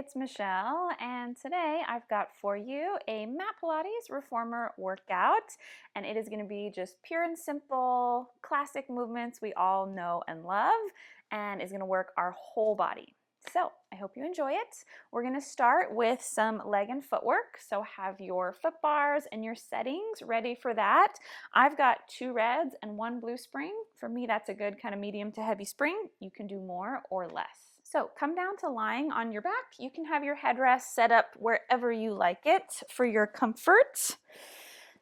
it's Michelle, and today I've got for you a mat Pilates Reformer workout, and it is going to be just pure and simple, classic movements we all know and love, and is going to work our whole body. So I hope you enjoy it. We're going to start with some leg and footwork, so have your foot bars and your settings ready for that. I've got 2 reds and 1 blue spring. For me, that's a good kind of medium to heavy spring. You can do more or less. So come down to lying on your back. You can have your headrest set up wherever you like it for your comfort.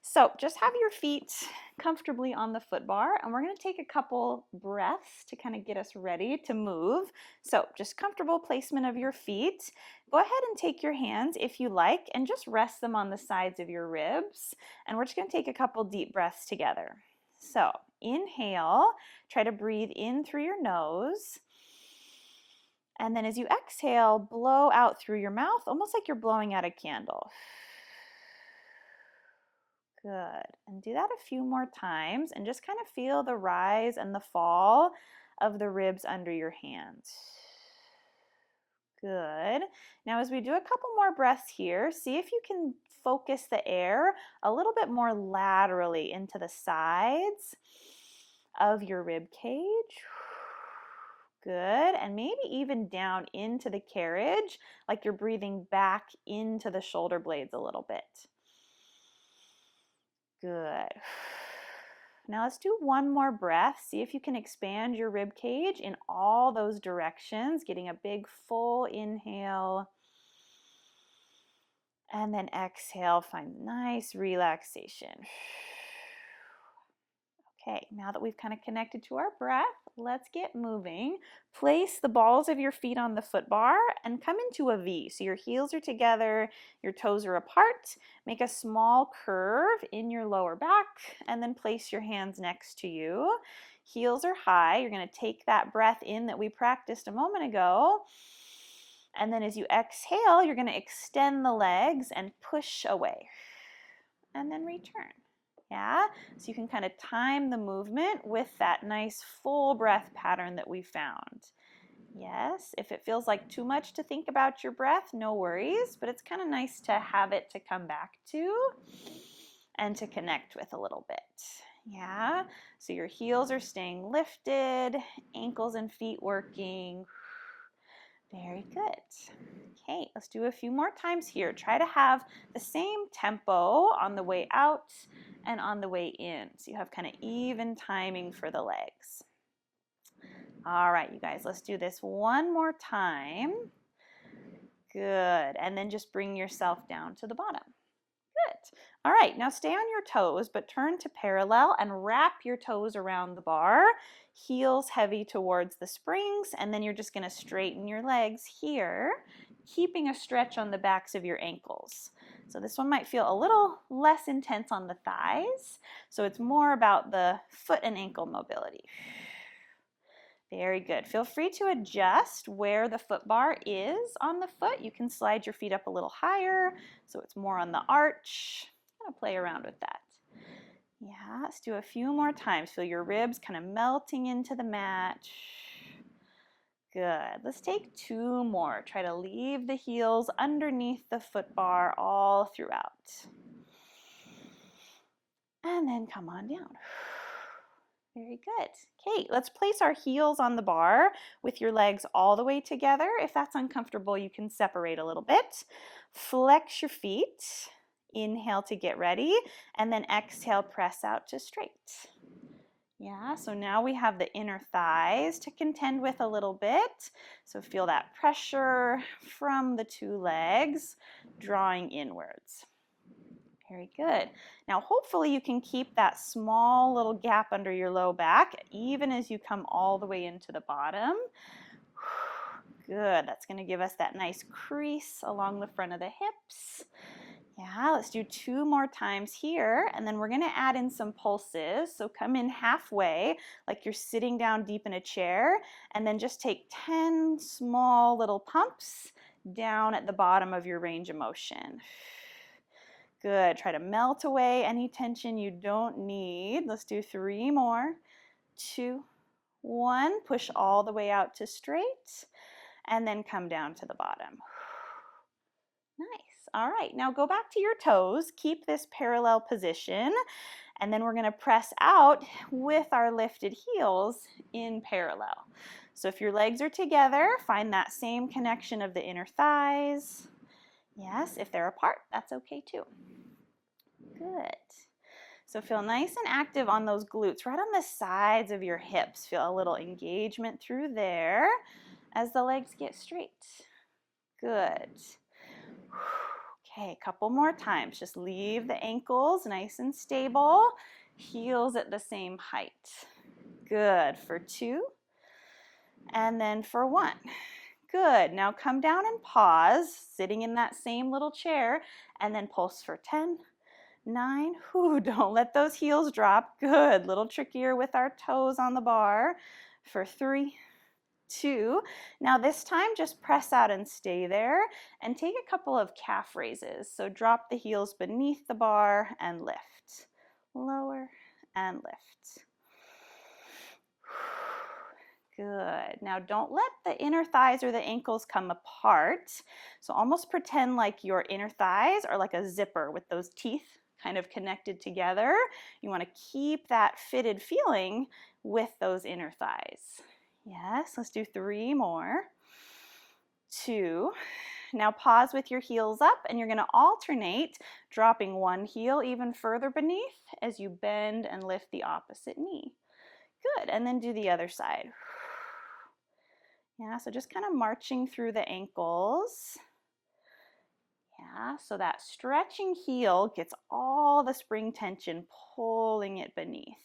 So just have your feet comfortably on the foot bar, and we're going to take a couple breaths to kind of get us ready to move. So just comfortable placement of your feet. Go ahead and take your hands if you like and just rest them on the sides of your ribs, and we're just going to take a couple deep breaths together. So inhale, try to breathe in through your nose. And then as you exhale, blow out through your mouth, almost like you're blowing out a candle. Good. And do that a few more times and just kind of feel the rise and the fall of the ribs under your hands. Good. Now as we do a couple more breaths here, see if you can focus the air a little bit more laterally into the sides of your rib cage. Good, and maybe even down into the carriage, like you're breathing back into the shoulder blades a little bit. Good. Now let's do one more breath. See if you can expand your rib cage in all those directions, getting a big full inhale. And then exhale, find nice relaxation. Okay, now that we've kind of connected to our breath, let's get moving. Place the balls of your feet on the foot bar and come into a V. So your heels are together, your toes are apart. Make a small curve in your lower back and then place your hands next to you. Heels are high. You're going to take that breath in that we practiced a moment ago. And then as you exhale, you're going to extend the legs and push away. And then return. Yeah, so you can kind of time the movement with that nice full breath pattern that we found. Yes, if it feels like too much to think about your breath, no worries, but it's kind of nice to have it to come back to and to connect with a little bit. Yeah, so your heels are staying lifted, ankles and feet working. Very good. Okay, let's do a few more times here. Try to have the same tempo on the way out and on the way in. So you have kind of even timing for the legs. All right, you guys, let's do this one more time. Good. And then just bring yourself down to the bottom. Good. All right, now stay on your toes, but turn to parallel and wrap your toes around the bar. Heels heavy towards the springs, and then you're just going to straighten your legs here, keeping a stretch on the backs of your ankles. So this one might feel a little less intense on the thighs, so it's more about the foot and ankle mobility. Very good. Feel free to adjust where the foot bar is on the foot. You can slide your feet up a little higher so it's more on the arch. I'm going to play around with that. Yeah, let's do a few more times. Feel your ribs kind of melting into the mat. Good. Let's take 2 more. Try to leave the heels underneath the foot bar all throughout. And then come on down. Very good. Okay, let's place our heels on the bar with your legs all the way together. If that's uncomfortable, you can separate a little bit. Flex your feet. Inhale to get ready, and then exhale, press out to straight. Yeah, so now we have the inner thighs to contend with a little bit. So feel that pressure from the 2 legs drawing inwards. Very good. Now hopefully you can keep that small little gap under your low back even as you come all the way into the bottom. Good. That's going to give us that nice crease along the front of the hips. Yeah, let's do 2 more times here, and then we're going to add in some pulses. So come in halfway, like you're sitting down deep in a chair, and then just take 10 small little pumps down at the bottom of your range of motion. Good. Try to melt away any tension you don't need. Let's do 3 more. 2, 1. Push all the way out to straight, and then come down to the bottom. Nice. All right, now go back to your toes. Keep this parallel position, and then we're going to press out with our lifted heels in parallel. So if your legs are together, find that same connection of the inner thighs. Yes, if they're apart, that's okay too. Good. So feel nice and active on those glutes, right on the sides of your hips. Feel a little engagement through there as the legs get straight. Good. Okay, a couple more times. Just leave the ankles nice and stable, heels at the same height. Good, for 2, and then for 1. Good, now come down and pause, sitting in that same little chair, and then pulse for 10, 9, don't let those heels drop. Good, little trickier with our toes on the bar. For 3, 2. Now this time just press out and stay there and take a couple of calf raises. So drop the heels beneath the bar and lift. Lower and lift. Good. Now don't let the inner thighs or the ankles come apart. So almost pretend like your inner thighs are like a zipper with those teeth kind of connected together. You want to keep that fitted feeling with those inner thighs. Yes, let's do 3 more. 2. Now pause with your heels up, and you're going to alternate dropping one heel even further beneath as you bend and lift the opposite knee. Good, and then do the other side. Yeah, so just kind of marching through the ankles. Yeah, so that stretching heel gets all the spring tension, pulling it beneath.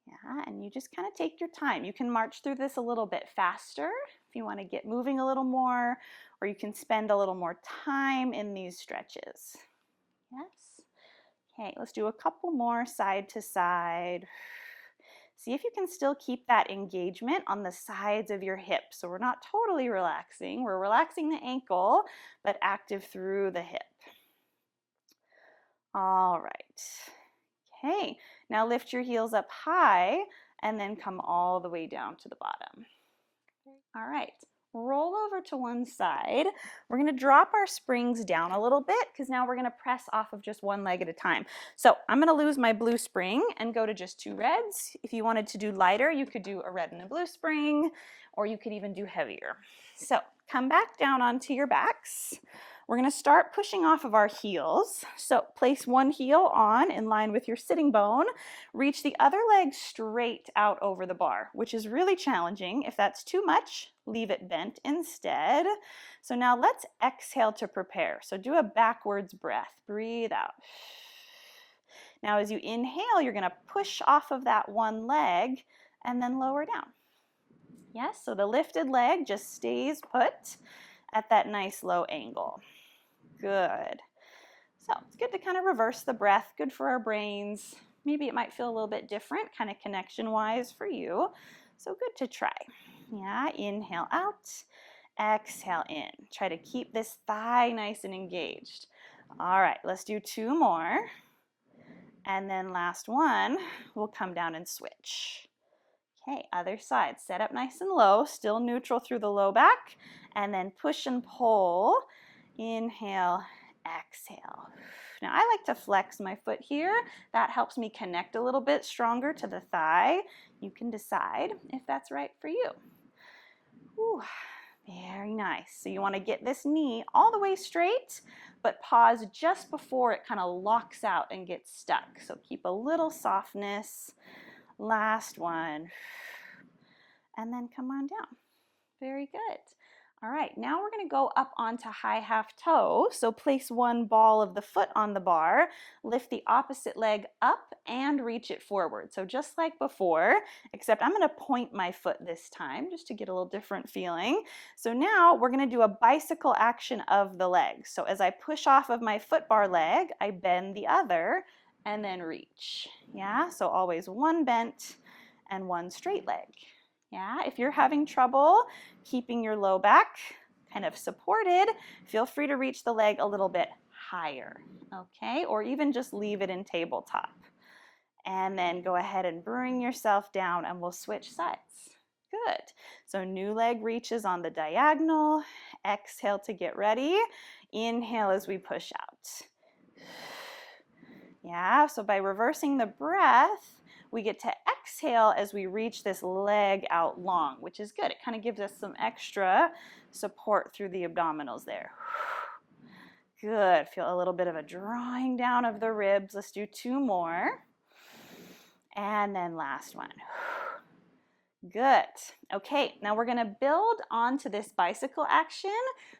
Yeah, and you just kind of take your time. You can march through this a little bit faster if you want to get moving a little more, or you can spend a little more time in these stretches. Yes. Okay, let's do a couple more side to side. See if you can still keep that engagement on the sides of your hips. So we're not totally relaxing. We're relaxing the ankle, but active through the hip. All right. Okay, now lift your heels up high and then come all the way down to the bottom. All right, roll over to one side. We're going to drop our springs down a little bit because now we're going to press off of just one leg at a time. So I'm going to lose my blue spring and go to just 2 reds. If you wanted to do lighter, you could do a red and a blue spring, or you could even do heavier. So come back down onto your backs. We're going to start pushing off of our heels. So place one heel on in line with your sitting bone. Reach the other leg straight out over the bar, which is really challenging. If that's too much, leave it bent instead. So now let's exhale to prepare. So do a backwards breath. Breathe out. Now as you inhale, you're going to push off of that one leg and then lower down. Yes, so the lifted leg just stays put at that nice low angle. Good. So it's good to kind of reverse the breath. Good for our brains. Maybe it might feel a little bit different, kind of connection-wise for you. So good to try. Yeah, inhale out, exhale in. Try to keep this thigh nice and engaged. All right, let's do 2 more. And then last one, we'll come down and switch. Okay, other side. Set up nice and low, still neutral through the low back, and then push and pull. Inhale, exhale. Now I like to flex my foot here. That helps me connect a little bit stronger to the thigh. You can decide if that's right for you. Whew, very nice. So you want to get this knee all the way straight, but pause just before it kind of locks out and gets stuck. So keep a little softness. Last one. And then come on down. Very good. All right, now we're going to go up onto high half toe. So place one ball of the foot on the bar, lift the opposite leg up and reach it forward. So just like before, except I'm going to point my foot this time just to get a little different feeling. So now we're going to do a bicycle action of the leg. So as I push off of my foot bar leg, I bend the other and then reach. Yeah, so always one bent and one straight leg. Yeah, if you're having trouble keeping your low back kind of supported, feel free to reach the leg a little bit higher, okay? Or even just leave it in tabletop. And then go ahead and bring yourself down and we'll switch sides. Good. So new leg reaches on the diagonal. Exhale to get ready. Inhale as we push out. Yeah, so by reversing the breath, we get to exhale as we reach this leg out long, which is good. It kind of gives us some extra support through the abdominals there. Good. Feel a little bit of a drawing down of the ribs. Let's do 2 more. And then last one. Good. Okay, now we're going to build onto this bicycle action,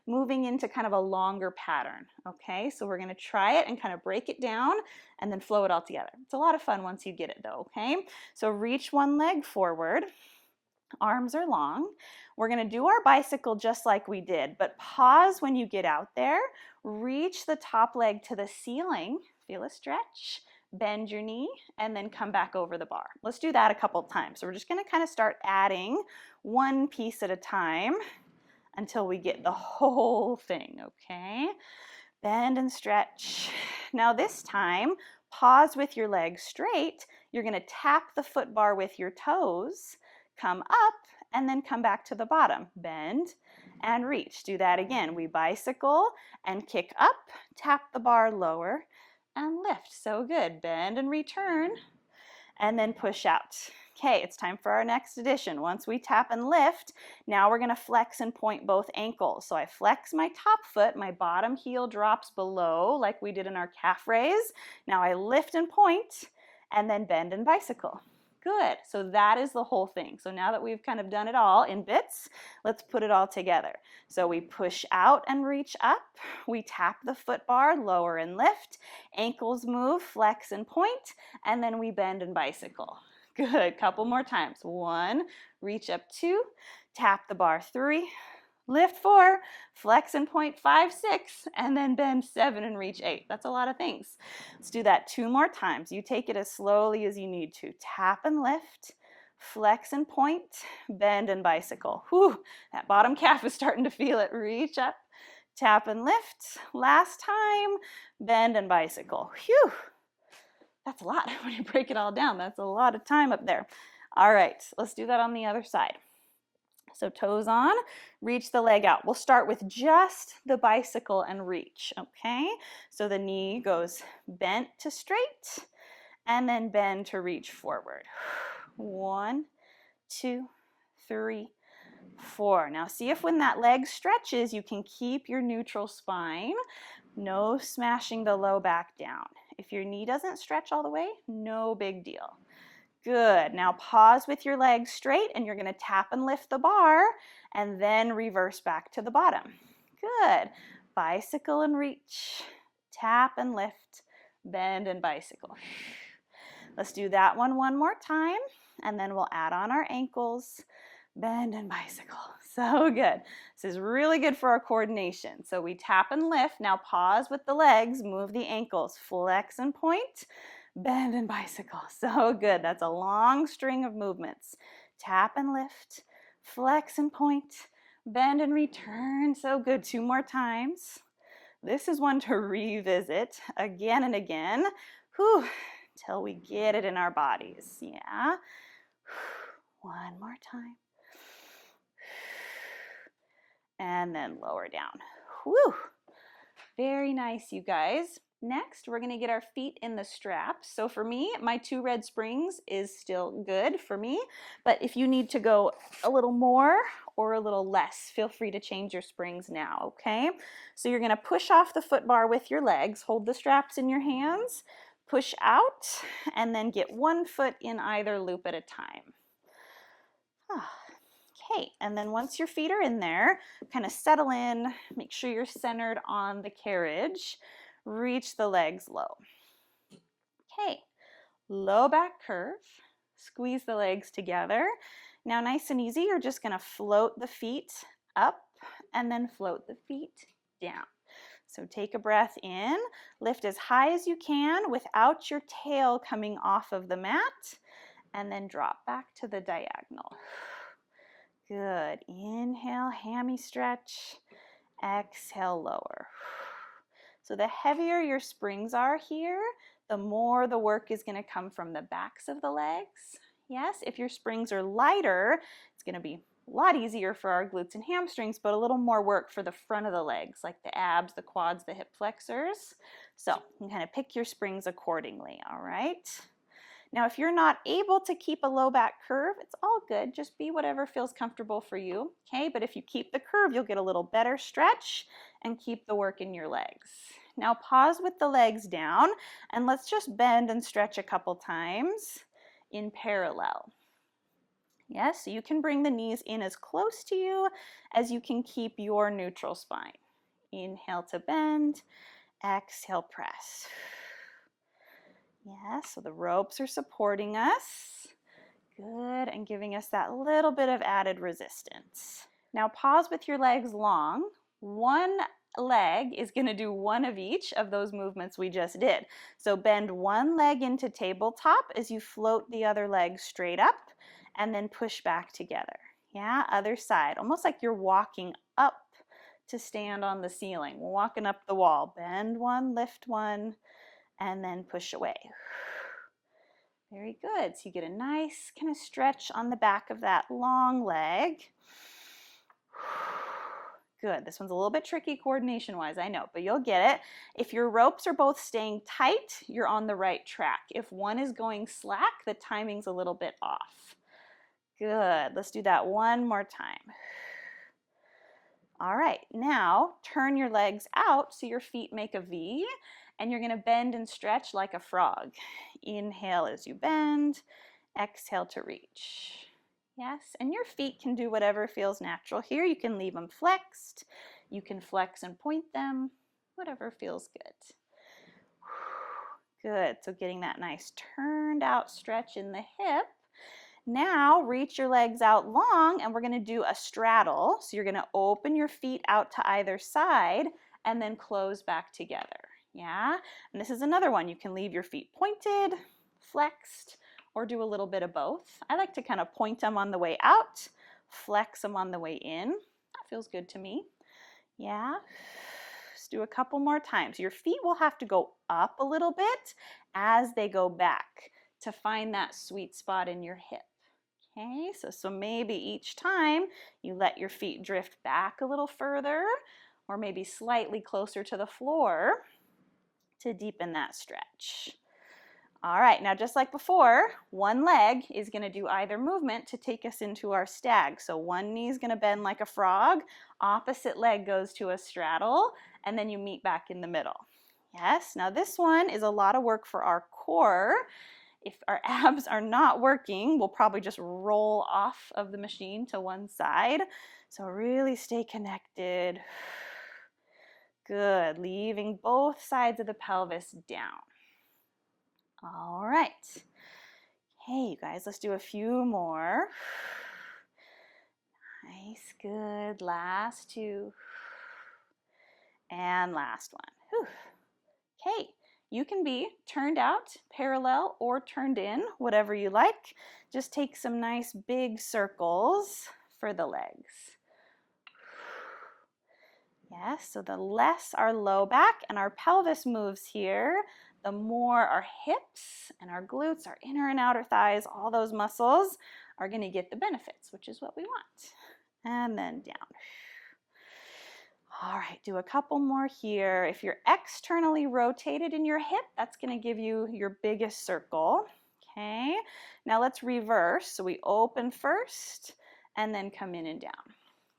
moving into kind of a longer pattern. Okay, so we're going to try it and kind of break it down and then flow it all together. It's a lot of fun once you get it though, okay? So reach one leg forward. Arms are long. We're going to do our bicycle just like we did, but pause when you get out there. Reach the top leg to the ceiling. Feel a stretch. Bend your knee and then come back over the bar. Let's do that a couple times. So we're just going to kind of start adding one piece at a time until we get the whole thing, okay? Bend and stretch. Now this time, pause with your legs straight. You're going to tap the foot bar with your toes, come up, and then come back to the bottom. Bend and reach. Do that again. We bicycle and kick up, tap the bar lower, and lift. So good. Bend and return, and then push out. Okay, it's time for our next addition. Once we tap and lift, now we're going to flex and point both ankles. So I flex my top foot, my bottom heel drops below like we did in our calf raise. Now I lift and point, and then bend and bicycle. Good. So that is the whole thing. So now that we've kind of done it all in bits, let's put it all together. So we push out and reach up. We tap the foot bar, lower and lift. Ankles move, flex and point, and then we bend and bicycle. Good. Couple more times. 1, reach up 2, tap the bar 3, lift 4, flex and point 5, 6, and then bend 7 and reach 8. That's a lot of things. Let's do that 2 more times. You take it as slowly as you need to. Tap and lift, flex and point, bend and bicycle. Whew, that bottom calf is starting to feel it. Reach up, tap and lift. Last time, bend and bicycle. Whew, that's a lot. When you break it all down, that's a lot of time up there. All right, let's do that on the other side. So toes on, reach the leg out. We'll start with just the bicycle and reach, okay? So the knee goes bent to straight and then bend to reach forward. 1, 2, 3, 4. Now see if when that leg stretches, you can keep your neutral spine. No smashing the low back down. If your knee doesn't stretch all the way, no big deal. Good. Now pause with your legs straight and you're going to tap and lift the bar and then reverse back to the bottom. Good. Bicycle and reach. Tap and lift. Bend and bicycle. Let's do that one more time and then we'll add on our ankles. Bend and bicycle. So good. This is really good for our coordination. So we tap and lift. Now pause with the legs. Move the ankles. Flex and point. Bend and bicycle. So good. That's a long string of movements. Tap and lift, flex and point, bend and return. So good. 2 more times. This is one to revisit again and again. Whew, until we get it in our bodies. Yeah. 1 more time. And then lower down. Whew. Very nice, you guys. Next, we're going to get our feet in the straps. So for me, my 2 red springs is still good for me. But if you need to go a little more or a little less, feel free to change your springs now, okay? So you're going to push off the foot bar with your legs. Hold the straps in your hands. Push out and then get 1 foot in either loop at a time. Okay, and then once your feet are in there, kind of settle in. Make sure you're centered on the carriage. Reach the legs low. Okay, low back curve. Squeeze the legs together. Now nice and easy, you're just going to float the feet up and then float the feet down. So take a breath in, lift as high as you can without your tail coming off of the mat, and then drop back to the diagonal. Good. Inhale, hammy stretch. Exhale, lower. So the heavier your springs are here, the more the work is going to come from the backs of the legs. Yes, if your springs are lighter, it's going to be A lot easier for our glutes and hamstrings, but a little more work for the front of the legs, like the abs, the quads, the hip flexors. So you can kind of pick your springs accordingly, all right? Now, if you're not able to keep a low back curve, it's all good. Just be whatever feels comfortable for you, okay? But if you keep the curve, you'll get a little better stretch and keep the work in your legs. Now pause with the legs down and let's just bend and stretch a couple times in parallel. Yes, so you can bring the knees in as close to you as you can keep your neutral spine. Inhale to bend, exhale, press. Yeah, so the ropes are supporting us. Good, and giving us that little bit of added resistance. Now pause with your legs long. One leg is going to do one of each of those movements we just did. So bend one leg into tabletop as you float the other leg straight up and then push back together. Yeah, other side, almost like you're walking up to stand on the ceiling, walking up the wall. Bend one, lift one, and then push away. Very good. So you get a nice kind of stretch on the back of that long leg. Good. This one's a little bit tricky coordination-wise, I know, but you'll get it. If your ropes are both staying tight, you're on the right track. If one is going slack, the timing's a little bit off. Good. Let's do that one more time. All right. Now turn your legs out so your feet make a V, and you're going to bend and stretch like a frog. Inhale as you bend, exhale to reach. Yes, and your feet can do whatever feels natural here. You can leave them flexed. You can flex and point them, whatever feels good. Good, so getting that nice turned out stretch in the hip. Now reach your legs out long and we're going to do a straddle. So you're going to open your feet out to either side and then close back together. Yeah, and this is another one. You can leave your feet pointed, flexed, or do a little bit of both. I like to kind of point them on the way out, flex them on the way in. That feels good to me. Yeah. Let's do a couple more times. Your feet will have to go up a little bit as they go back to find that sweet spot in your hip. Okay, so maybe each time you let your feet drift back a little further or maybe slightly closer to the floor to deepen that stretch. All right, now just like before, one leg is going to do either movement to take us into our stag. So one knee is going to bend like a frog, opposite leg goes to a straddle, and then you meet back in the middle. Yes, now this one is a lot of work for our core. If our abs are not working, we'll probably just roll off of the machine to one side. So really stay connected. Good, leaving both sides of the pelvis down. All right. Hey, you guys, let's do a few more. Nice, good. Last two. And last one. Whew. Okay, you can be turned out, parallel, or turned in, whatever you like. Just take some nice big circles for the legs. Yes, so the less our low back and our pelvis moves here, the more our hips and our glutes, our inner and outer thighs, all those muscles are going to get the benefits, which is what we want. And then down. All right, do a couple more here. If you're externally rotated in your hip, that's going to give you your biggest circle. Okay, now let's reverse. So we open first and then come in and down.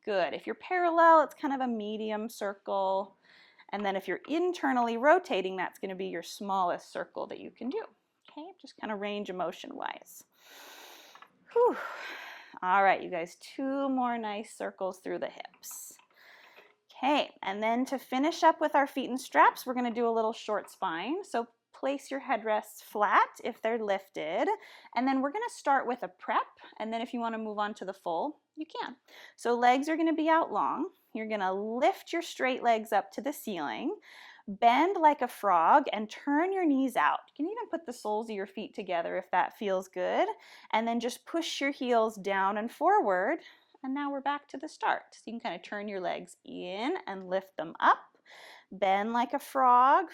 Good. If you're parallel, it's kind of a medium circle. And then if you're internally rotating, that's going to be your smallest circle that you can do. Okay, just kind of range of motion wise. Whew. All right, you guys, two more nice circles through the hips. Okay, and then to finish up with our feet and straps, we're going to do a little short spine. So place your headrests flat if they're lifted. And then we're going to start with a prep. And then if you want to move on to the full, you can. So legs are going to be out long. You're going to lift your straight legs up to the ceiling. Bend like a frog and turn your knees out. You can even put the soles of your feet together if that feels good. And then just push your heels down and forward. And now we're back to the start. So you can kind of turn your legs in and lift them up. Bend like a frog,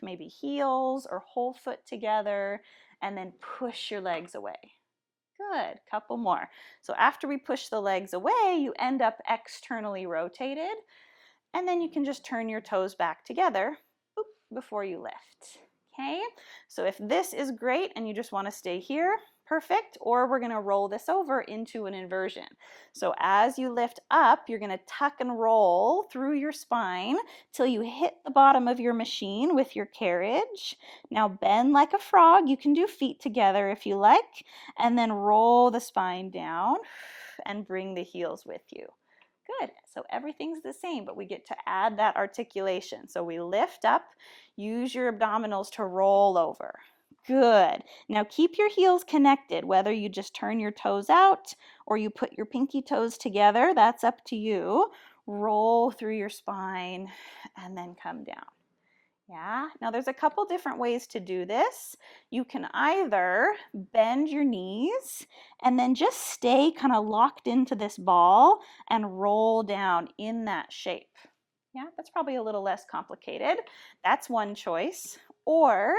maybe heels or whole foot together, and then push your legs away. Good, couple more. So after we push the legs away, you end up externally rotated, and then you can just turn your toes back together before you lift. Okay, so if this is great and you just want to stay here, perfect, or we're going to roll this over into an inversion. So as you lift up, you're going to tuck and roll through your spine till you hit the bottom of your machine with your carriage. Now bend like a frog. You can do feet together if you like, and then roll the spine down and bring the heels with you. Good, so everything's the same, but we get to add that articulation. So we lift up, use your abdominals to roll over. Good. Now keep your heels connected, whether you just turn your toes out or you put your pinky toes together, that's up to you. Roll through your spine and then come down. Yeah, now there's a couple different ways to do this. You can either bend your knees and then just stay kind of locked into this ball and roll down in that shape. Yeah, that's probably a little less complicated. That's one choice. Or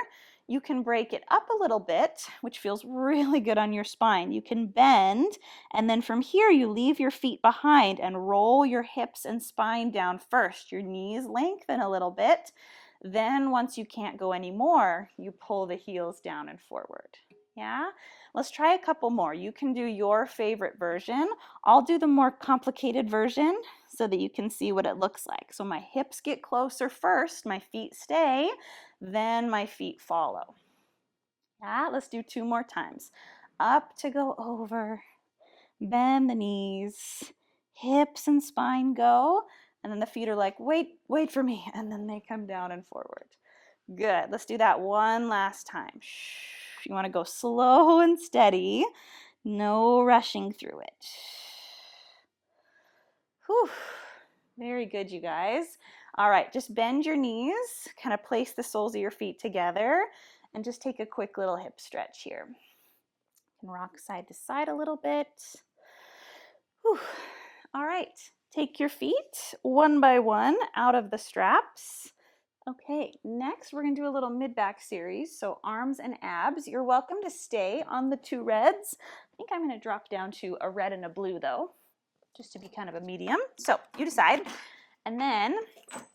you can break it up a little bit, which feels really good on your spine. You can bend, and then from here you leave your feet behind and roll your hips and spine down first. Your knees lengthen a little bit. Then once you can't go anymore, you pull the heels down and forward. Yeah? Let's try a couple more. You can do your favorite version. I'll do the more complicated version so that you can see what it looks like. So my hips get closer first, my feet stay, then my feet follow. Yeah, let's do 2 more times. Up to go over, bend the knees, hips and spine go, and then the feet are like, wait for me, and then they come down and forward. Good, let's do that one last time. You want to go slow and steady, no rushing through it. Whew. Very good, you guys. All right, just bend your knees, kind of place the soles of your feet together, and just take a quick little hip stretch here. You can rock side to side a little bit. Whew. All right, take your feet one by one out of the straps. Okay, next we're going to do a little mid-back series, so arms and abs. You're welcome to stay on the 2 reds. I think I'm going to drop down to a red and a blue though, just to be kind of a medium. So you decide. And then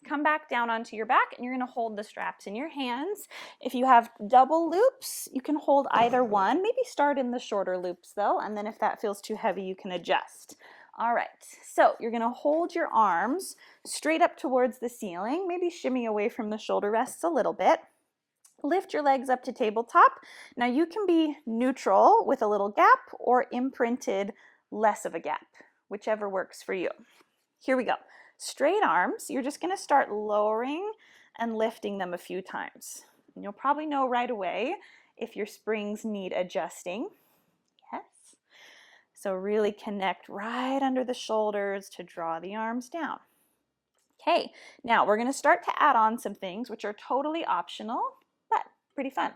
come back down onto your back and you're going to hold the straps in your hands. If you have double loops, you can hold either one. Maybe start in the shorter loops though, and then if that feels too heavy, you can adjust. All right, so you're going to hold your arms straight up towards the ceiling, maybe shimmy away from the shoulder rests a little bit. Lift your legs up to tabletop. Now you can be neutral with a little gap or imprinted less of a gap, whichever works for you. Here we go. Straight arms, you're just going to start lowering and lifting them a few times. And you'll probably know right away if your springs need adjusting. Yes. So really connect right under the shoulders to draw the arms down. Okay, now we're going to start to add on some things which are totally optional, but pretty fun.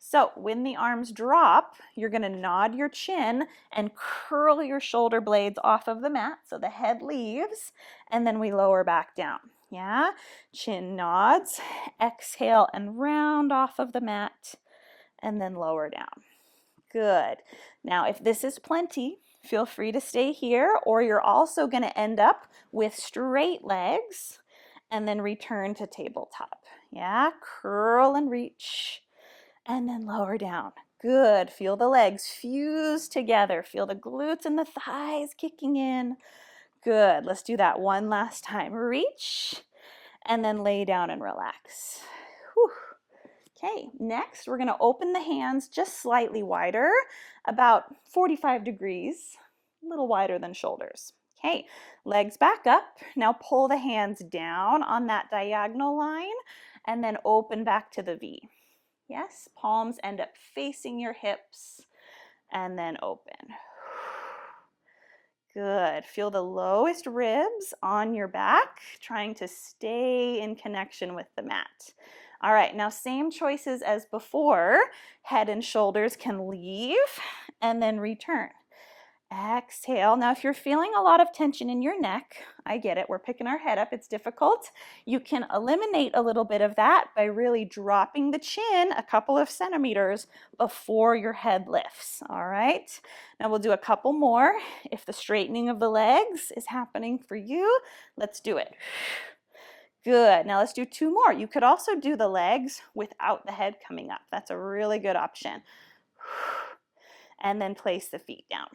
So when the arms drop, you're going to nod your chin and curl your shoulder blades off of the mat so the head leaves, and then we lower back down. Yeah, chin nods, exhale and round off of the mat, and then lower down. Good. Now if this is plenty, feel free to stay here, or you're also going to end up with straight legs and then return to tabletop. Yeah, curl and reach. And then lower down. Good. Feel the legs fuse together. Feel the glutes and the thighs kicking in. Good. Let's do that one last time. Reach and then lay down and relax. Whew. Okay, next we're going to open the hands just slightly wider, about 45 degrees, a little wider than shoulders. Okay, legs back up. Now pull the hands down on that diagonal line and then open back to the V. Yes, palms end up facing your hips and then open. Good. Feel the lowest ribs on your back, trying to stay in connection with the mat. All right, now same choices as before. Head and shoulders can leave and then return. Exhale. Now, if you're feeling a lot of tension in your neck, I get it. We're picking our head up. It's difficult. You can eliminate a little bit of that by really dropping the chin a couple of centimeters before your head lifts. All right. Now we'll do a couple more. If the straightening of the legs is happening for you, let's do it. Good. Now let's do 2 more. You could also do the legs without the head coming up. That's a really good option. And then place the feet down.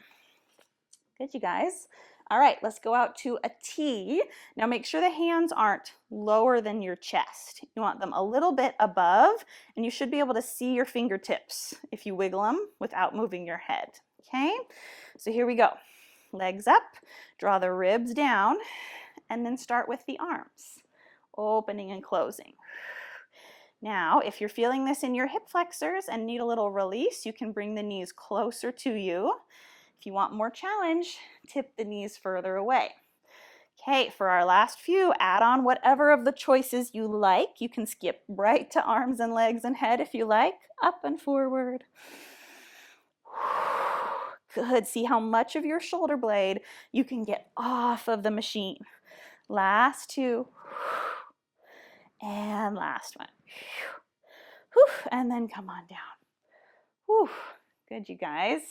Good, you guys. All right, let's go out to a T. Now make sure the hands aren't lower than your chest. You want them a little bit above, and you should be able to see your fingertips if you wiggle them without moving your head. Okay, so here we go. Legs up, draw the ribs down, and then start with the arms, opening and closing. Now, if you're feeling this in your hip flexors and need a little release, you can bring the knees closer to you. If you want more challenge, tip the knees further away. Okay, for our last few, add on whatever of the choices you like. You can skip right to arms and legs and head if you like. Up and forward. Good. See how much of your shoulder blade you can get off of the machine. Last 2. And last one. And then come on down. Good, you guys.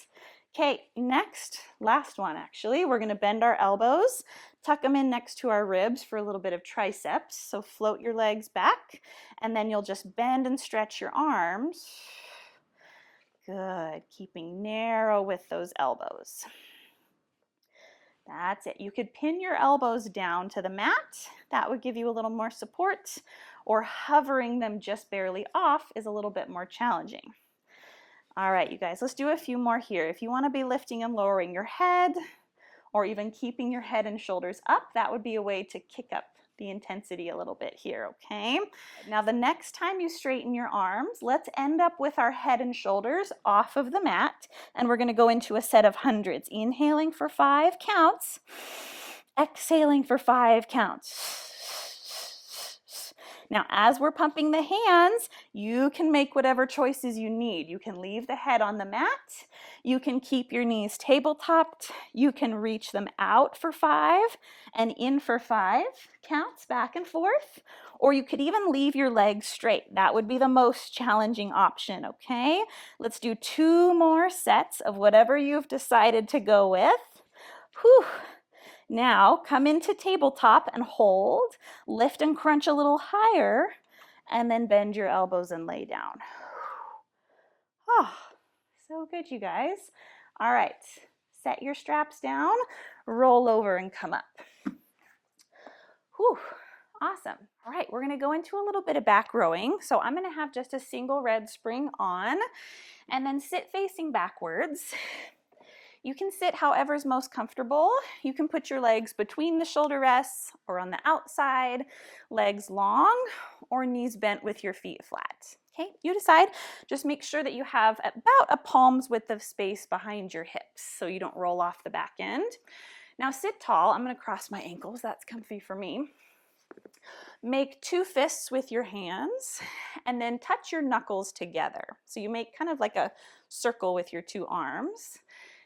Okay, next, last one actually. We're going to bend our elbows, tuck them in next to our ribs for a little bit of triceps. So float your legs back, and then you'll just bend and stretch your arms. Good, keeping narrow with those elbows. That's it. You could pin your elbows down to the mat. That would give you a little more support, or hovering them just barely off is a little bit more challenging. All right, you guys, let's do a few more here. If you want to be lifting and lowering your head, or even keeping your head and shoulders up, that would be a way to kick up the intensity a little bit here, okay? Now, the next time you straighten your arms, let's end up with our head and shoulders off of the mat, and we're going to go into a set of hundreds. Inhaling for 5 counts, exhaling for 5 counts. Now, as we're pumping the hands, you can make whatever choices you need. You can leave the head on the mat. You can keep your knees table-topped. You can reach them out for 5 and in for 5 counts back and forth. Or you could even leave your legs straight. That would be the most challenging option, okay? Let's do 2 more sets of whatever you've decided to go with. Whew. Now, come into tabletop and hold, lift and crunch a little higher, and then bend your elbows and lay down. Oh, so good, you guys. All right, set your straps down, roll over and come up. Whew, awesome. All right, we're gonna go into a little bit of back rowing. So I'm gonna have just a single red spring on, and then sit facing backwards. You can sit however's most comfortable. You can put your legs between the shoulder rests or on the outside, legs long or knees bent with your feet flat. Okay, you decide. Just make sure that you have about a palm's width of space behind your hips so you don't roll off the back end. Now sit tall. I'm going to cross my ankles. That's comfy for me. Make 2 fists with your hands and then touch your knuckles together. So you make kind of like a circle with your 2 arms.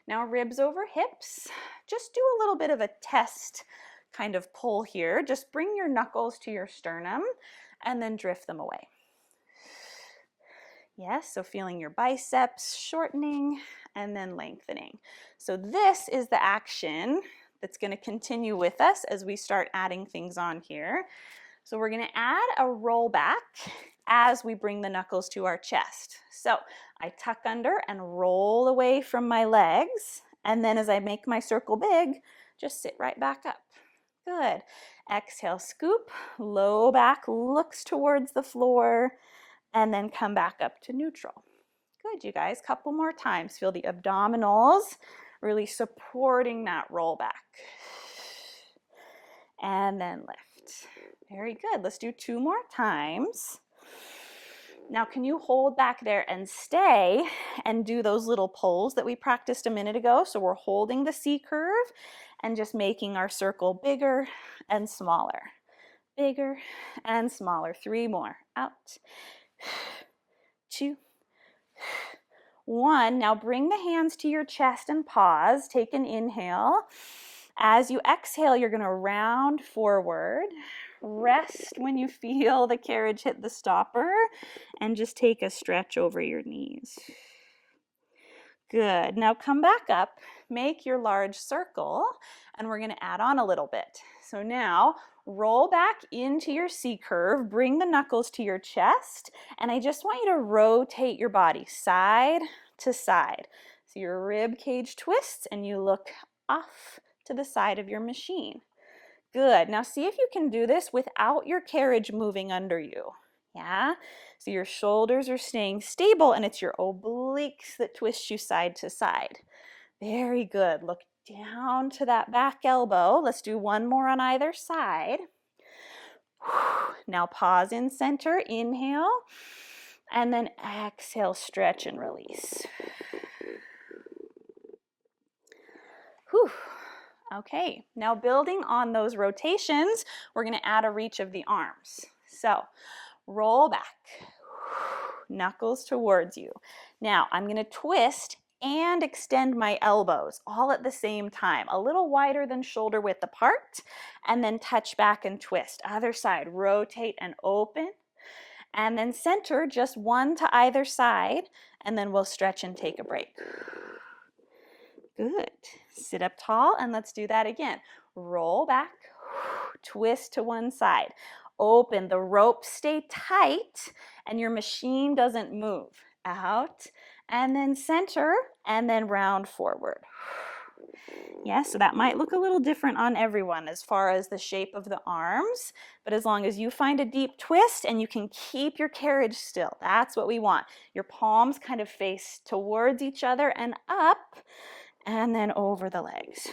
Now ribs over hips, just do a little bit of a test kind of pull here. Just bring your knuckles to your sternum and then drift them away. Yes, so feeling your biceps shortening and then lengthening. So this is the action that's going to continue with us as we start adding things on here. So we're going to add a roll back as we bring the knuckles to our chest. So I tuck under and roll away from my legs, and then as I make my circle big, just sit right back up. Good. Exhale, scoop, low back looks towards the floor, and then come back up to neutral. Good, you guys. Couple more times. Feel the abdominals really supporting that roll back. And then lift. Very good. Let's do 2 more times. Now, can you hold back there and stay and do those little pulls that we practiced a minute ago? So we're holding the C curve and just making our circle bigger and smaller. Bigger and smaller. 3 more. Out. 2. 1. Now bring the hands to your chest and pause. Take an inhale. As you exhale, you're going to round forward. Rest when you feel the carriage hit the stopper, and just take a stretch over your knees. Good. Now come back up, make your large circle, and we're going to add on a little bit. So now roll back into your C curve, bring the knuckles to your chest, and I just want you to rotate your body side to side. So your rib cage twists and you look off to the side of your machine. Good. Now see if you can do this without your carriage moving under you. Yeah? So your shoulders are staying stable and it's your obliques that twist you side to side. Very good. Look down to that back elbow. Let's do one more on either side. Now pause in center. Inhale. And then exhale, stretch and release. Whew. Okay, now building on those rotations, we're going to add a reach of the arms. So roll back, knuckles towards you. Now I'm going to twist and extend my elbows all at the same time, a little wider than shoulder width apart, and then touch back and twist. Other side, rotate and open, and then center, just one to either side, and then we'll stretch and take a break. Good. Sit up tall and let's do that again. Roll back, twist to one side. Open, the ropes stay tight and your machine doesn't move. Out and then center and then round forward. Yeah, so that might look a little different on everyone as far as the shape of the arms, but as long as you find a deep twist and you can keep your carriage still, that's what we want. Your palms kind of face towards each other and up, and then over the legs.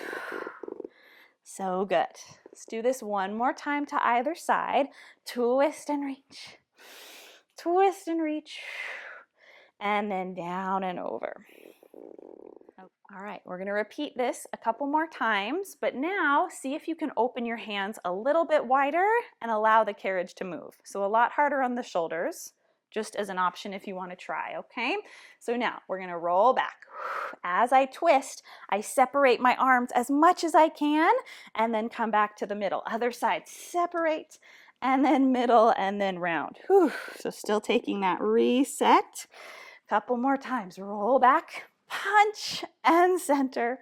So good. Let's do this one more time to either side. Twist and reach. Twist and reach. And then down and over. All right, we're going to repeat this a couple more times, but now see if you can open your hands a little bit wider and allow the carriage to move. So a lot harder on the shoulders, just as an option if you want to try, okay? So now we're going to roll back. As I twist, I separate my arms as much as I can and then come back to the middle. Other side, separate and then middle and then round. Whew. So still taking that reset. Couple more times. Roll back, punch and center,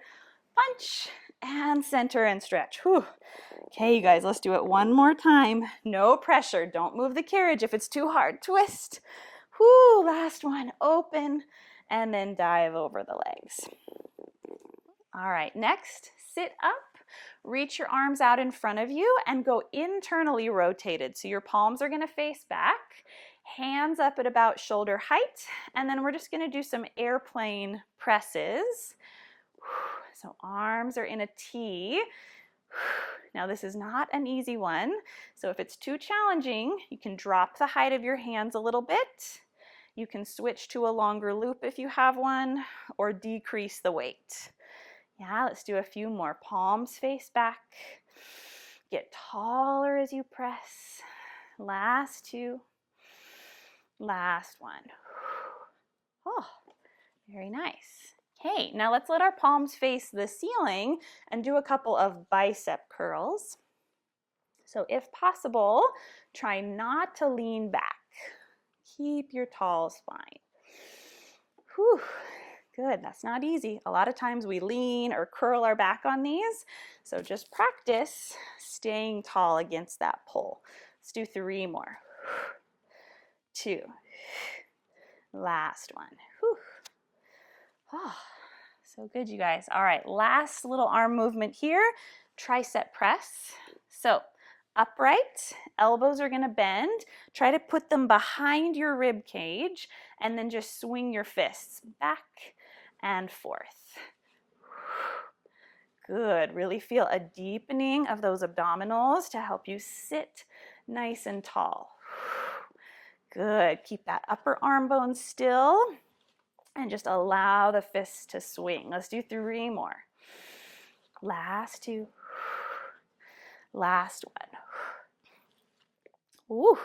punch and center and stretch. Whew. Okay, you guys, let's do it one more time. No pressure. Don't move the carriage if it's too hard. Twist. Whew, last one. Open and then dive over the legs. All right, next, sit up. Reach your arms out in front of you and go internally rotated. So your palms are going to face back, hands up at about shoulder height, and then we're just going to do some airplane presses. So arms are in a T. Now this is not an easy one, so if it's too challenging, you can drop the height of your hands a little bit. You can switch to a longer loop if you have one, or decrease the weight. Yeah, let's do a few more. Palms face back. Get taller as you press. Last two. Last one. Oh, very nice. Okay, now let's let our palms face the ceiling and do a couple of bicep curls. So if possible, try not to lean back. Keep your tall spine. Whew. Good, that's not easy. A lot of times we lean or curl our back on these, so just practice staying tall against that pull. Let's do 3 more. 2. Last one. Whew. Oh, so good, you guys. All right, last little arm movement here, tricep press. So upright, elbows are going to bend. Try to put them behind your rib cage and then just swing your fists back and forth. Good. Really feel a deepening of those abdominals to help you sit nice and tall. Good. Keep that upper arm bone still and just allow the fists to swing. Let's do 3 more. Last 2. Last one. Ooh.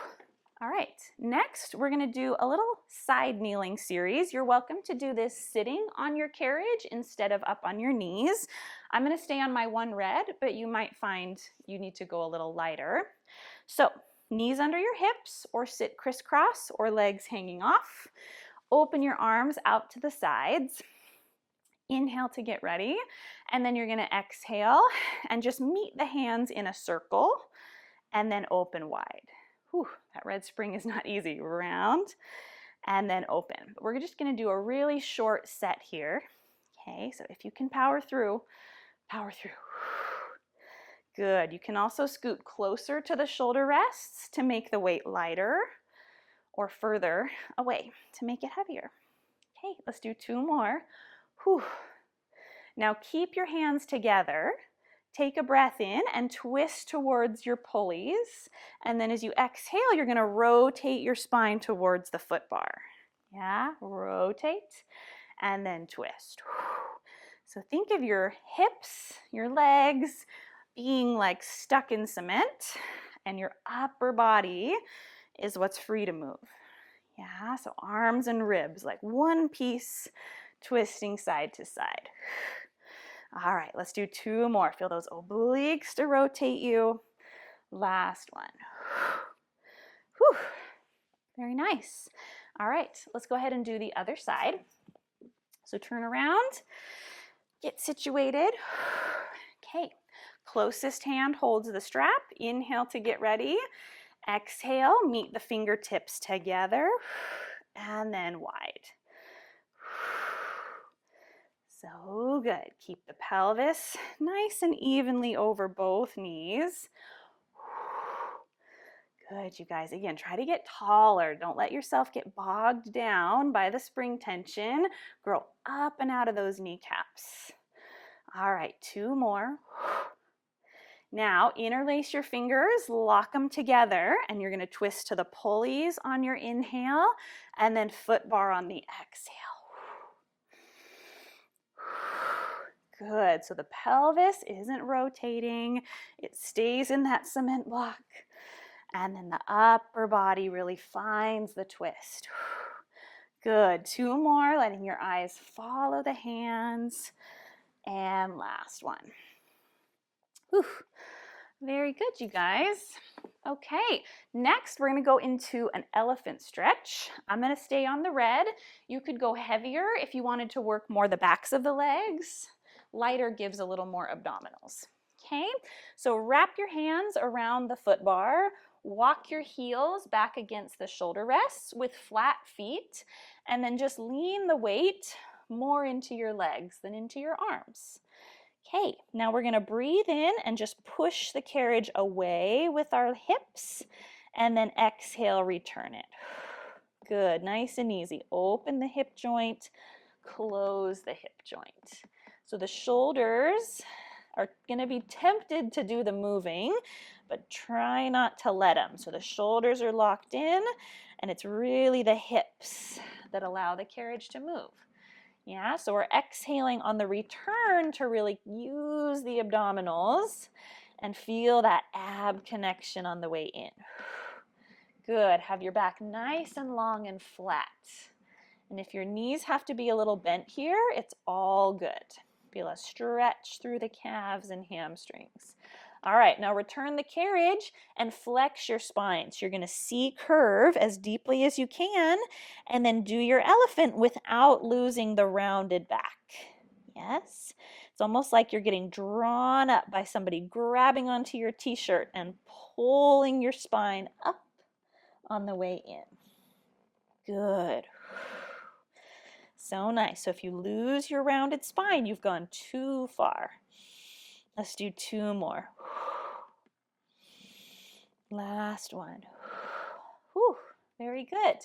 All right, next we're going to do a little side kneeling series. You're welcome to do this sitting on your carriage instead of up on your knees. I'm going to stay on my one red, but you might find you need to go a little lighter. So knees under your hips or sit crisscross or legs hanging off. Open your arms out to the sides. Inhale to get ready, and then you're going to exhale and just meet the hands in a circle and then open wide. Whew, that red spring is not easy. Round and then open. But we're just going to do a really short set here. Okay, so if you can power through, power through. Good. You can also scoot closer to the shoulder rests to make the weight lighter or further away to make it heavier. Okay, let's do 2 more. Whew. Now keep your hands together. Take a breath in and twist towards your pulleys. And then as you exhale, you're going to rotate your spine towards the foot bar. Yeah, rotate and then twist. So think of your hips, your legs being like stuck in cement, and your upper body is what's free to move. Yeah, so arms and ribs like one piece, twisting side to side. All right, let's do 2 more. Feel those obliques to rotate you. Last one. Whew. Very nice. All right, let's go ahead and do the other side. So turn around, get situated. Okay, closest hand holds the strap. Inhale to get ready. Exhale, meet the fingertips together, and then wide. So good. Keep the pelvis nice and evenly over both knees. Good, you guys. Again, try to get taller. Don't let yourself get bogged down by the spring tension. Grow up and out of those kneecaps. All right, 2 more. Now, interlace your fingers, lock them together, and you're going to twist to the pulleys on your inhale, and then foot bar on the exhale. Good. So the pelvis isn't rotating. It stays in that cement block. And then the upper body really finds the twist. Good. 2 more, letting your eyes follow the hands. And last one. Whew. Very good, you guys. Okay, next we're going to go into an elephant stretch. I'm going to stay on the red. You could go heavier if you wanted to work more the backs of the legs. Lighter gives a little more abdominals. Okay, so wrap your hands around the foot bar. Walk your heels back against the shoulder rests with flat feet, and then just lean the weight more into your legs than into your arms. Okay, now we're going to breathe in and just push the carriage away with our hips, and then exhale, return it. Good, nice and easy. Open the hip joint, close the hip joint. So the shoulders are going to be tempted to do the moving, but try not to let them. So the shoulders are locked in, and it's really the hips that allow the carriage to move. Yeah, so we're exhaling on the return to really use the abdominals and feel that ab connection on the way in. Good, have your back nice and long and flat. And if your knees have to be a little bent here, it's all good. Feel a stretch through the calves and hamstrings. All right, now return the carriage and flex your spine. So you're going to C-curve as deeply as you can, and then do your elephant without losing the rounded back. Yes? It's almost like you're getting drawn up by somebody grabbing onto your t-shirt and pulling your spine up on the way in. Good. So nice. So if you lose your rounded spine, you've gone too far. Let's do 2 more. Last one. Whew, very good.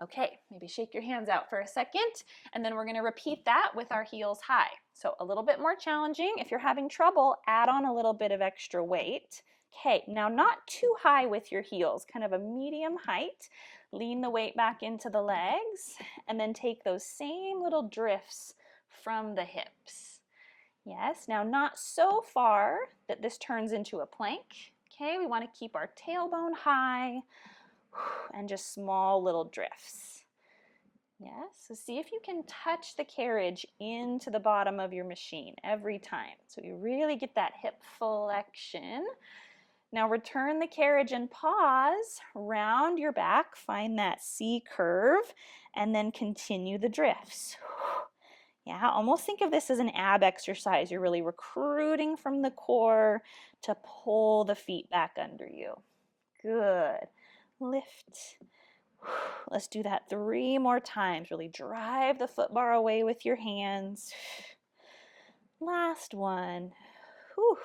Okay, maybe shake your hands out for a second, and then we're going to repeat that with our heels high. So a little bit more challenging. If you're having trouble, add on a little bit of extra weight. Okay, now not too high with your heels, kind of a medium height. Lean the weight back into the legs, and then take those same little drifts from the hips. Yes, now not so far that this turns into a plank. Okay, we want to keep our tailbone high, and just small little drifts. Yes, so see if you can touch the carriage into the bottom of your machine every time. So you really get that hip flexion. Now return the carriage and pause, round your back, find that C curve, and then continue the drifts. Yeah, almost think of this as an ab exercise. You're really recruiting from the core to pull the feet back under you. Good. Lift. Let's do that 3 more times. Really drive the foot bar away with your hands. Last one. Whew.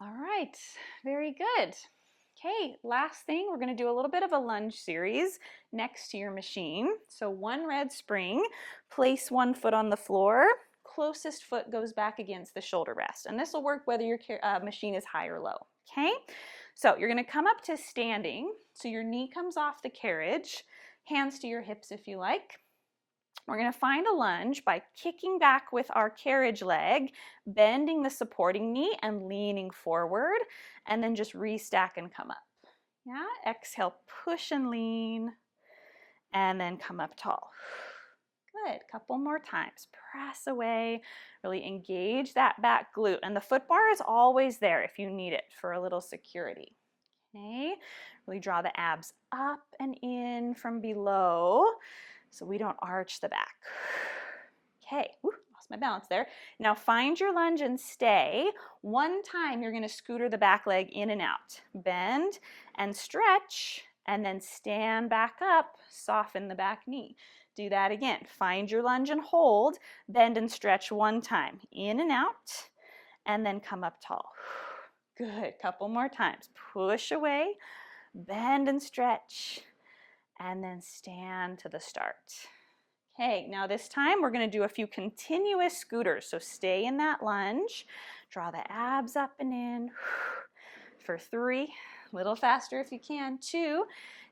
All right, very good. Okay, last thing, we're going to do a little bit of a lunge series next to your machine. So one red spring, place one foot on the floor, closest foot goes back against the shoulder rest. And this will work whether your machine is high or low, okay? So you're going to come up to standing, so your knee comes off the carriage, hands to your hips if you like. We're going to find a lunge by kicking back with our carriage leg, bending the supporting knee and leaning forward, and then just restack and come up. Yeah, exhale, push and lean, and then come up tall. Good, couple more times. Press away, really engage that back glute, and the foot bar is always there if you need it for a little security. Okay, really draw the abs up and in from below, so we don't arch the back. Okay, lost my balance there. Now find your lunge and stay. One time you're going to scooter the back leg in and out. Bend and stretch, and then stand back up, soften the back knee. Do that again. Find your lunge and hold. Bend and stretch one time. In and out, and then come up tall. Good, couple more times. Push away, bend and stretch, and then stand to the start. Okay, now this time we're going to do a few continuous scooters. So stay in that lunge, draw the abs up and in for 3, a little faster if you can, 2.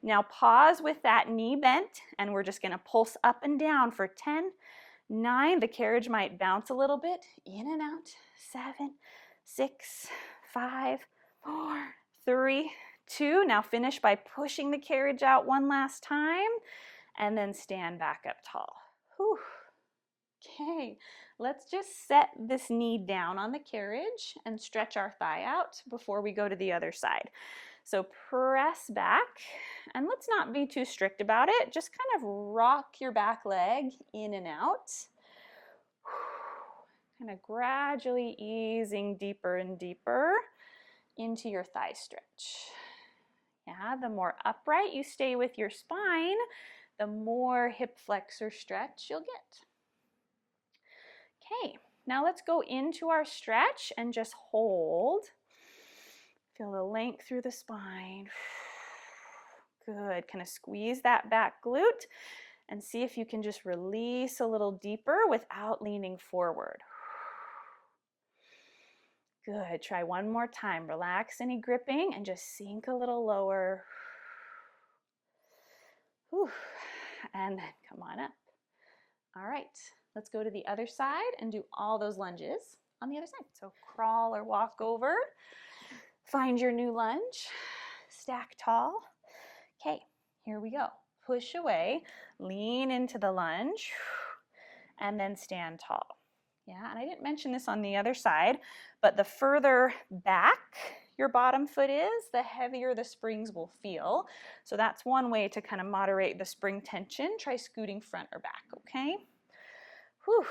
Now pause with that knee bent, and we're just going to pulse up and down for 10, 9. The carriage might bounce a little bit, in and out, 7, 6, 5, 4, 3, 2. Now finish by pushing the carriage out one last time, and then stand back up tall. Whew. Okay, let's just set this knee down on the carriage and stretch our thigh out before we go to the other side. So press back, and let's not be too strict about it. Just kind of rock your back leg in and out. Kind of gradually easing deeper and deeper into your thigh stretch. Yeah, the more upright you stay with your spine, the more hip flexor stretch you'll get. Okay, now let's go into our stretch and just hold. Feel the length through the spine. Good, kind of squeeze that back glute and see if you can just release a little deeper without leaning forward. Good, try one more time. Relax any gripping and just sink a little lower. Whew. And then come on up. All right, let's go to the other side and do all those lunges on the other side. So crawl or walk over, find your new lunge, stack tall. Okay, here we go. Push away, lean into the lunge, and then stand tall. Yeah, and I didn't mention this on the other side, but the further back your bottom foot is, the heavier the springs will feel. So that's one way to kind of moderate the spring tension. Try scooting front or back, okay? Whew.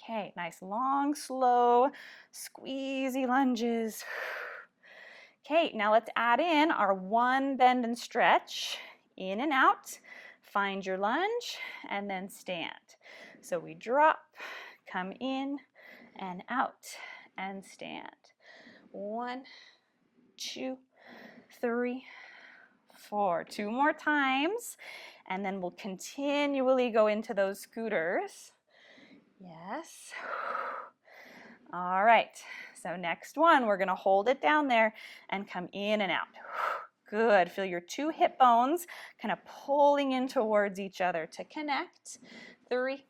Okay, nice long, slow, squeezy lunges. Okay, now let's add in our one bend and stretch, in and out. Find your lunge and then stand. So we drop, come in and out and stand. 1, 2, 3, 4. 2 more times, and then we'll continually go into those scooters. Yes. All right, so next one, we're gonna hold it down there and come in and out. Good, feel your 2 hip bones kind of pulling in towards each other to connect. 3,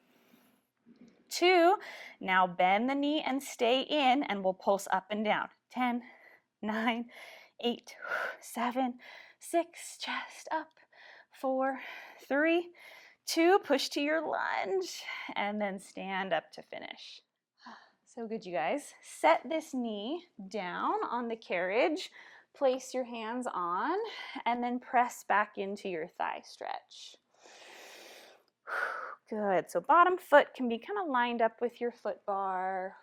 2, now bend the knee and stay in, and we'll pulse up and down. 10, 9, 8, 7, 6, chest up, 4, 3, 2, push to your lunge, and then stand up to finish. So good, you guys. Set this knee down on the carriage, place your hands on, and then press back into your thigh stretch. Good, so bottom foot can be kind of lined up with your foot bar.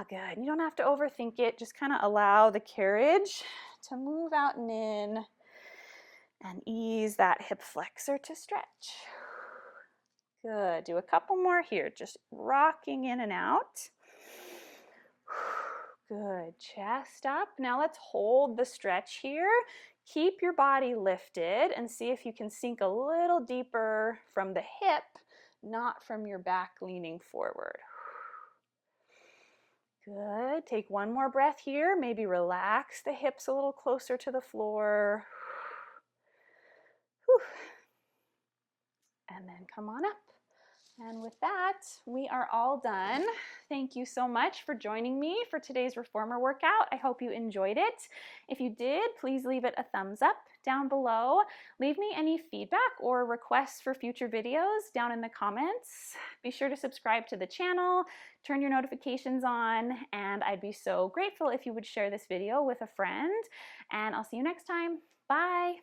Good. You don't have to overthink it. Just kind of allow the carriage to move out and in and ease that hip flexor to stretch. Good. Do a couple more here. Just rocking in and out. Good. Chest up. Now let's hold the stretch here. Keep your body lifted and see if you can sink a little deeper from the hip, not from your back leaning forward. Good. Take one more breath here. Maybe relax the hips a little closer to the floor. Whew. And then come on up. And with that, we are all done. Thank you so much for joining me for today's reformer workout. I hope you enjoyed it. If you did, please leave it a thumbs up down below. Leave me any feedback or requests for future videos down in the comments. Be sure to subscribe to the channel, turn your notifications on, and I'd be so grateful if you would share this video with a friend. And I'll see you next time. Bye.